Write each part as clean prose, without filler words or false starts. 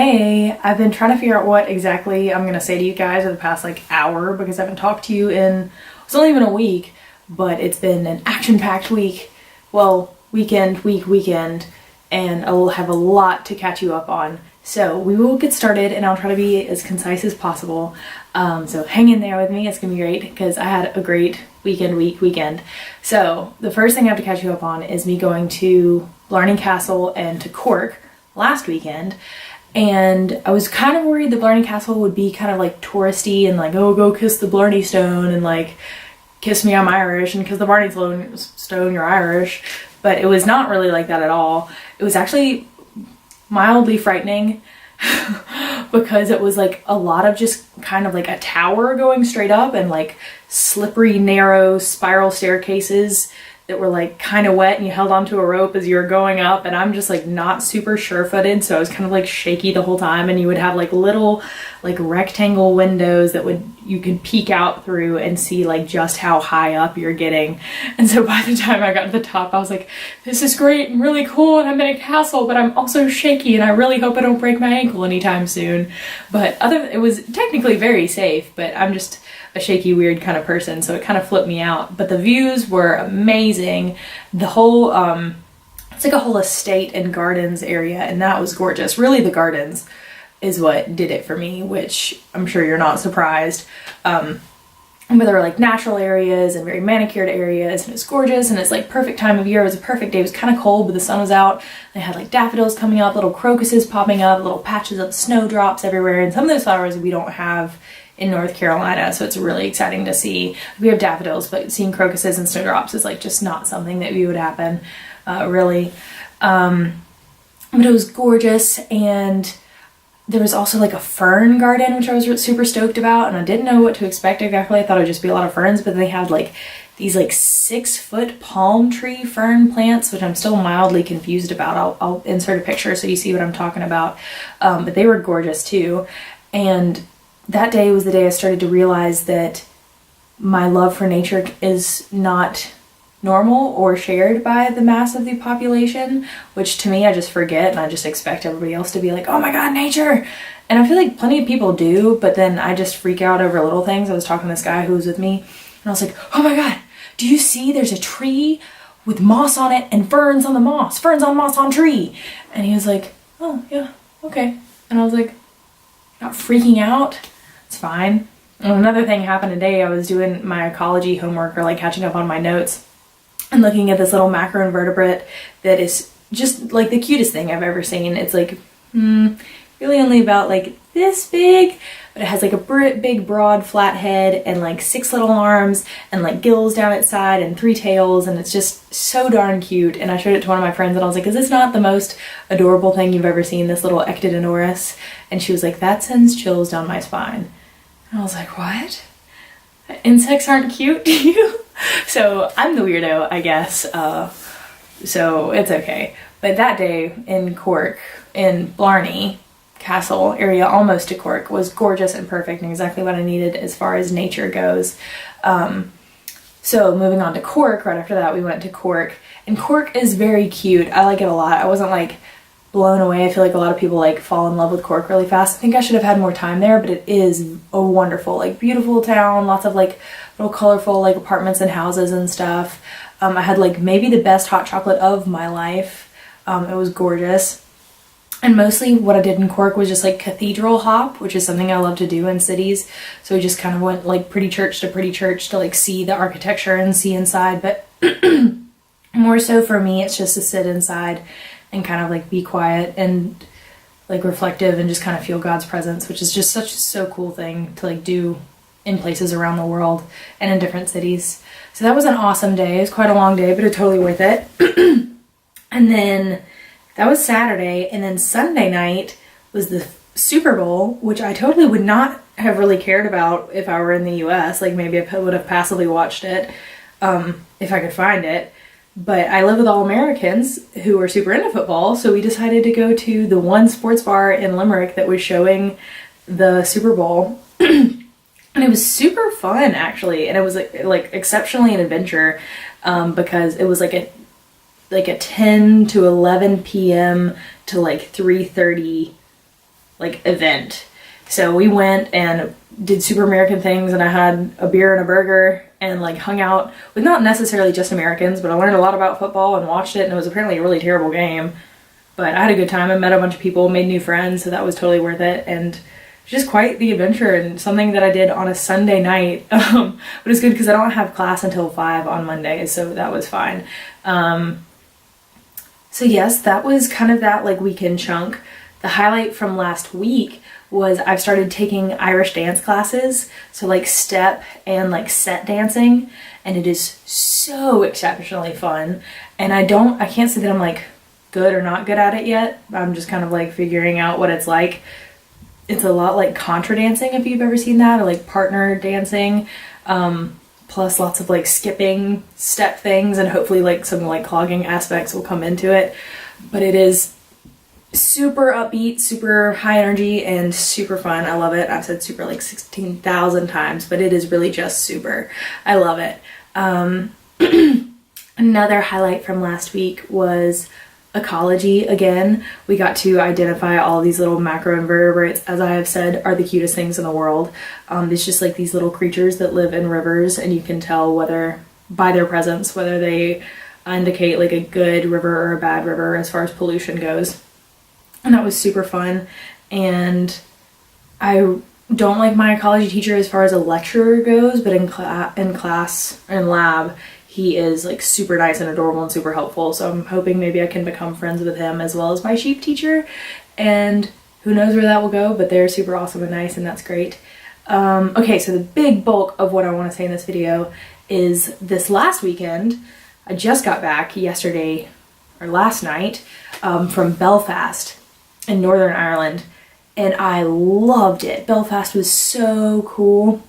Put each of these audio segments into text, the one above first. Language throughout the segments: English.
Hey, I've been trying to figure out what exactly I'm gonna say to you guys over the past hour because I haven't talked to you in, it's only been a week, but it's been an action-packed week. Well, weekend, and I will have a lot to catch you up on. So we will get started and I'll try to be as concise as possible. So hang in there with me, it's gonna be great because I had a great weekend. So the first thing I have to catch you up on is me going to Blarney Castle and to Cork last weekend. And I was kind of worried the Blarney Castle would be kind of touristy and oh, go kiss the Blarney Stone and kiss me, I'm Irish, and kiss the Blarney Stone, you're Irish. But it was not really like that at all. It was actually mildly frightening because it was a lot of just kind of a tower going straight up and slippery, narrow spiral staircases that were kind of wet, and you held onto a rope as you were going up, and I'm just not super sure-footed, so I was kind of shaky the whole time. And you would have little rectangle windows that you could peek out through and see just how high up you're getting. And so by the time I got to the top, I was like, this is great and really cool, and I'm in a castle, but I'm also shaky, and I really hope I don't break my ankle anytime soon. But it was technically very safe, but I'm just a shaky, weird kind of person, so it kind of flipped me out. But the views were amazing. The whole it's a whole estate and gardens area, and that was gorgeous. Really, the gardens is what did it for me, which I'm sure you're not surprised. But there were natural areas and very manicured areas, and it's gorgeous, and it's perfect time of year. It was a perfect day. It was kind of cold, but the sun was out. They had daffodils coming up, little crocuses popping up, little patches of snowdrops everywhere, and some of those flowers we don't have in North Carolina, so it's really exciting to see. We have daffodils, but seeing crocuses and snowdrops is just not something that would happen, really. But it was gorgeous, and there was also a fern garden, which I was super stoked about, and I didn't know what to expect exactly. I thought it would just be a lot of ferns, but they had these 6-foot palm tree fern plants, which I'm still mildly confused about. I'll insert a picture so you see what I'm talking about. But they were gorgeous too. And that day was the day I started to realize that my love for nature is not normal or shared by the mass of the population, which to me I just forget, and I just expect everybody else to be oh my god, nature. And I feel plenty of people do, but then I just freak out over little things. I was talking to this guy who was with me, and I was like, oh my god, do you see there's a tree with moss on it and ferns on the moss, ferns on moss on tree? And he was like, oh yeah, okay. And I was like, not freaking out, it's fine. And another thing happened today. I was doing my ecology homework, or catching up on my notes, and looking at this little macroinvertebrate that is just the cutest thing I've ever seen. It's really only about this big, but it has a big broad flat head and 6 little arms and gills down its side and 3 tails, and it's just so darn cute. And I showed it to one of my friends, and I was like, is this not the most adorable thing you've ever seen, this little Ectodenoris? And she was like, that sends chills down my spine. And I was like, what? Insects aren't cute to you? So I'm the weirdo, I guess, so it's okay. But that day in Cork, in Blarney Castle area, almost to Cork, was gorgeous and perfect and exactly what I needed as far as nature goes. So moving on to Cork, right after that we went to Cork, and Cork is very cute. I like it a lot. I wasn't blown away. I feel a lot of people fall in love with Cork really fast. I think I should have had more time there, but it is a wonderful, beautiful town. Lots of little colorful apartments and houses and stuff. I had maybe the best hot chocolate of my life. It was gorgeous. And mostly what I did in Cork was just cathedral hop, which is something I love to do in cities. So we just kind of went pretty church to see the architecture and see inside. But more so for me, it's just to sit inside and kind of be quiet and reflective and just kind of feel God's presence, which is just so cool thing to do in places around the world and in different cities. So that was an awesome day. It was quite a long day, but it was totally worth it. And then that was Saturday, and then Sunday night was the Super Bowl, which I totally would not have really cared about if I were in the US. Maybe I would have passively watched it if I could find it. But I live with all Americans who are super into football, so we decided to go to the one sports bar in Limerick that was showing the Super Bowl. And it was super fun, actually, and it was exceptionally an adventure, because it was a 10 to 11 p.m. to 3:30 like event. So we went and did super American things, and I had a beer and a burger and like hung out with not necessarily just Americans, but I learned a lot about football and watched it, and it was apparently a really terrible game. But I had a good time. I met a bunch of people, made new friends, so that was totally worth it. And just quite the adventure, and something that I did on a Sunday night. But it's good because I don't have class until 5 on Mondays, so that was fine. So yes, that was kind of that like weekend chunk. The highlight from last week was I've started taking Irish dance classes, so like step and like set dancing, and it is so exceptionally fun. And I can't say that I'm like good or not good at it yet. I'm just kind of like figuring out what it's like. It's a lot like contra dancing, if you've ever seen that, or like partner dancing, plus lots of like skipping step things, and hopefully like some like clogging aspects will come into it. But it is super upbeat, super high energy, and super fun. I love it. I've said super like 16,000 times, but it is really just super. I love it. Another highlight from last week was ecology again. We got to identify all these little macroinvertebrates, as I have said, are the cutest things in the world. It's just like these little creatures that live in rivers, and you can tell whether by their presence whether they indicate like a good river or a bad river as far as pollution goes. And that was super fun. And I don't like my ecology teacher as far as a lecturer goes, but in class and lab, he is like super nice and adorable and super helpful. So I'm hoping maybe I can become friends with him as well as my sheep teacher. And who knows where that will go, but they're super awesome and nice, and that's great. Okay, so the big bulk of what I want to say in this video is this last weekend. I just got back yesterday or last night from Belfast in Northern Ireland, and I loved it. Belfast was so cool.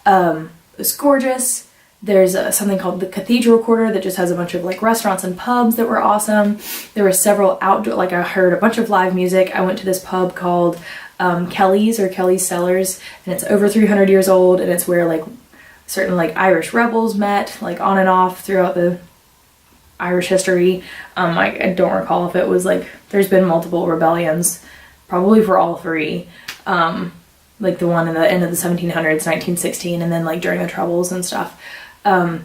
It was gorgeous. There's something called the Cathedral Quarter that just has a bunch of like restaurants and pubs that were awesome. There were several outdoor, like I heard a bunch of live music. I went to this pub called Kelly's or Kelly's Cellars, and it's over 300 years old, and it's where like certain like Irish rebels met, like on and off throughout the Irish history. I don't recall if it was like, there's been multiple rebellions, probably for all three. Like the one in the end of the 1700s, 1916, and then like during the Troubles and stuff. That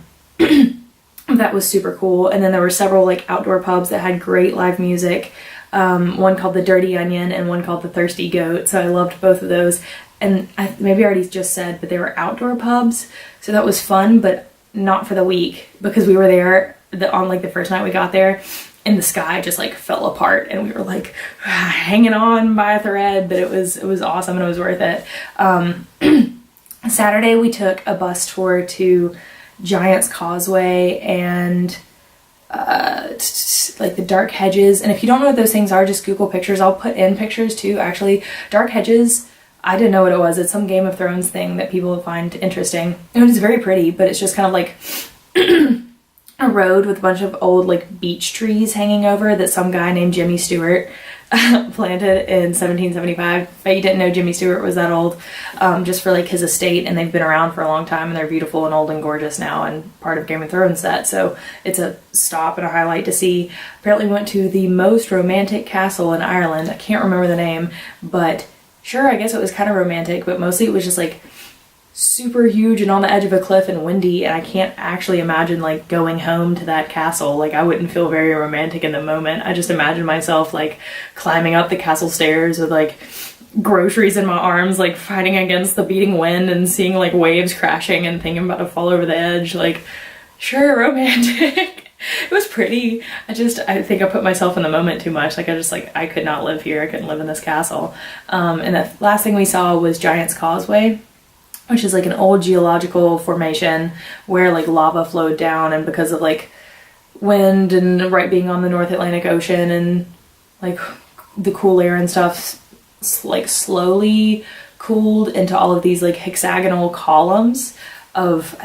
was super cool. And then there were several like outdoor pubs that had great live music. One called the Dirty Onion and one called the Thirsty Goat. So I loved both of those. And maybe I already just said, but they were outdoor pubs. So that was fun, but not for the week, because we were there on like the first night we got there, and the sky just like fell apart, and we were like hanging on by a thread, but it was awesome and it was worth it. Saturday we took a bus tour to Giant's Causeway and like the Dark Hedges. And if you don't know what those things are, just Google pictures. I'll put in pictures too. Actually, Dark Hedges, I didn't know what it was. It's some Game of Thrones thing that people find interesting. And it is very pretty, but it's just kind of like a road with a bunch of old like beech trees hanging over that some guy named Jimmy Stewart planted in 1775. But you didn't know Jimmy Stewart was that old, just for like his estate, and they've been around for a long time, and they're beautiful and old and gorgeous now and part of Game of Thrones set. So it's a stop and a highlight to see. Apparently went to the most romantic castle in Ireland. I can't remember the name, but sure, I guess it was kind of romantic, but mostly it was just like super huge and on the edge of a cliff and windy, and I can't actually imagine like going home to that castle. Like I wouldn't feel very romantic in the moment. I just imagine myself like climbing up the castle stairs with like groceries in my arms, like fighting against the beating wind and seeing like waves crashing and thinking I'm about to fall over the edge. Like, sure, romantic. It was pretty. I think I put myself in the moment too much. Like I could not live here. I couldn't live in this castle. And the last thing we saw was Giant's Causeway, which is like an old geological formation where like lava flowed down, and because of like wind and right being on the North Atlantic Ocean and like the cool air and stuff, like slowly cooled into all of these like hexagonal columns of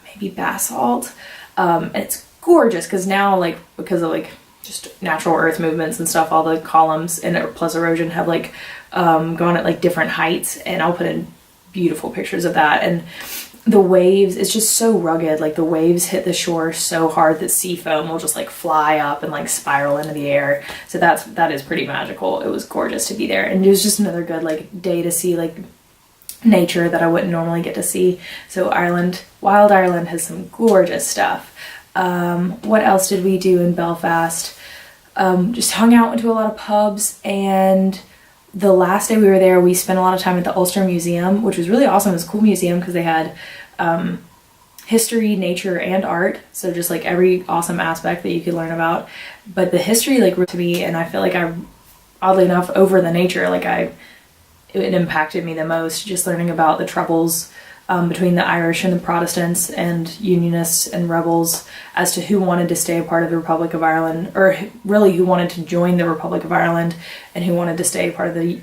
maybe basalt. And it's gorgeous because now, like, because of like just natural earth movements and stuff, all the columns and plus erosion have like gone at like different heights, and I'll put in beautiful pictures of that. And the waves, it's just so rugged. Like the waves hit the shore so hard that sea foam will just like fly up and like spiral into the air. So that is pretty magical. It was gorgeous to be there, and it was just another good like day to see like nature that I wouldn't normally get to see. So Ireland, Wild Ireland has some gorgeous stuff. What else did we do in Belfast? Just hung out, went to a lot of pubs, and the last day we were there, we spent a lot of time at the Ulster Museum, which was really awesome. It was a cool museum because they had history, nature, and art. So just like every awesome aspect that you could learn about. But the history like to me, and I feel like oddly enough, over the nature, like it impacted me the most, just learning about the troubles between the Irish and the Protestants and Unionists and rebels as to who wanted to stay a part of the Republic of Ireland, or really who wanted to join the Republic of Ireland and who wanted to stay part of the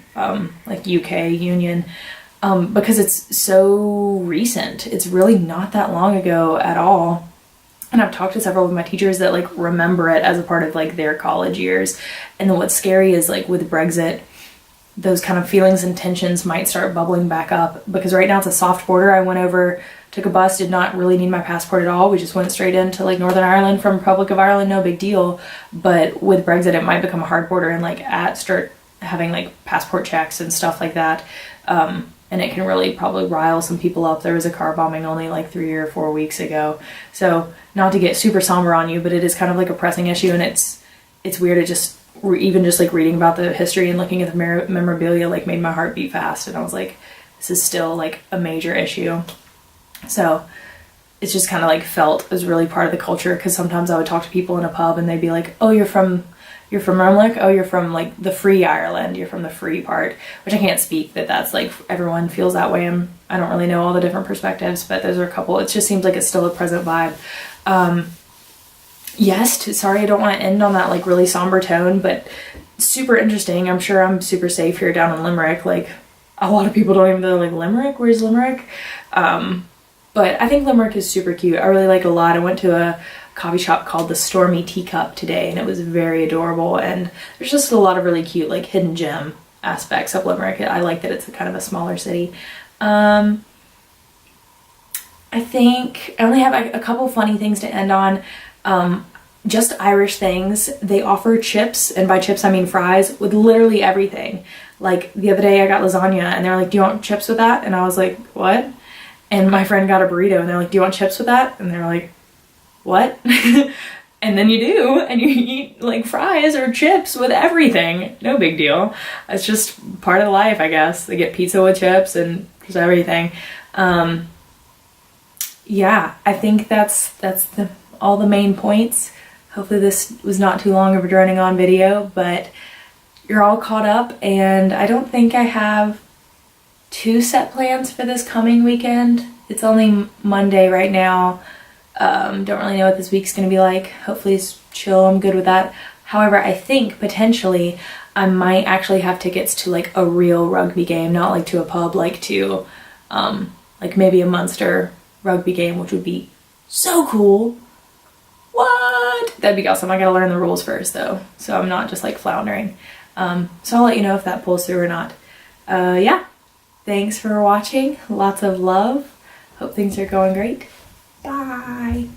like UK Union, because it's so recent. It's really not that long ago at all. And I've talked to several of my teachers that like remember it as a part of like their college years. And then what's scary is like with Brexit, those kind of feelings and tensions might start bubbling back up, because right now it's a soft border. I went over, took a bus, did not really need my passport at all. We just went straight into like Northern Ireland from Republic of Ireland, no big deal. But with Brexit, it might become a hard border and like start having like passport checks and stuff like that. And it can really probably rile some people up. There was a car bombing only like 3 or 4 weeks ago. So not to get super somber on you, but it is kind of like a pressing issue, and it's weird. It just, even just like reading about the history and looking at the memorabilia like made my heart beat fast, and I was like, this is still like a major issue. So it's just kind of like felt as really part of the culture, because sometimes I would talk to people in a pub and they'd be like, oh, you're from Limerick? Oh, you're from like the free Ireland, you're from the free part, which I can't speak that that's like everyone feels that way. I don't really know all the different perspectives, but those are a couple. It just seems like it's still a present vibe. Yes, sorry, I don't want to end on that like really somber tone, but super interesting. I'm sure I'm super safe here down in Limerick. Like a lot of people don't even know like Limerick, where's Limerick? But I think Limerick is super cute. I really like it a lot. I went to a coffee shop called the Stormy Teacup today, and it was very adorable, and there's just a lot of really cute like hidden gem aspects of Limerick. I like that it's kind of a smaller city. I think I only have a couple funny things to end on. Just Irish things. They offer chips, and by chips I mean fries, with literally everything. Like the other day I got lasagna and they're like, do you want chips with that? And I was like, what? And my friend got a burrito and they're like, do you want chips with that? And they're like, what? And then you do, and you eat like fries or chips with everything. No big deal. It's just part of life, I guess. They get pizza with chips and just everything. Yeah, I think that's all the main points. Hopefully this was not too long of a droning on video, but you're all caught up, and I don't think I have 2 set plans for this coming weekend. It's only Monday right now. Don't really know what this week's gonna be like. Hopefully it's chill, I'm good with that. However, I think potentially I might actually have tickets to like a real rugby game, not like to a pub, like to like maybe a Munster rugby game, which would be so cool. What? That'd be awesome. I gotta learn the rules first though, so I'm not just like floundering. So I'll let you know if that pulls through or not. Yeah, thanks for watching. Lots of love. Hope things are going great. Bye.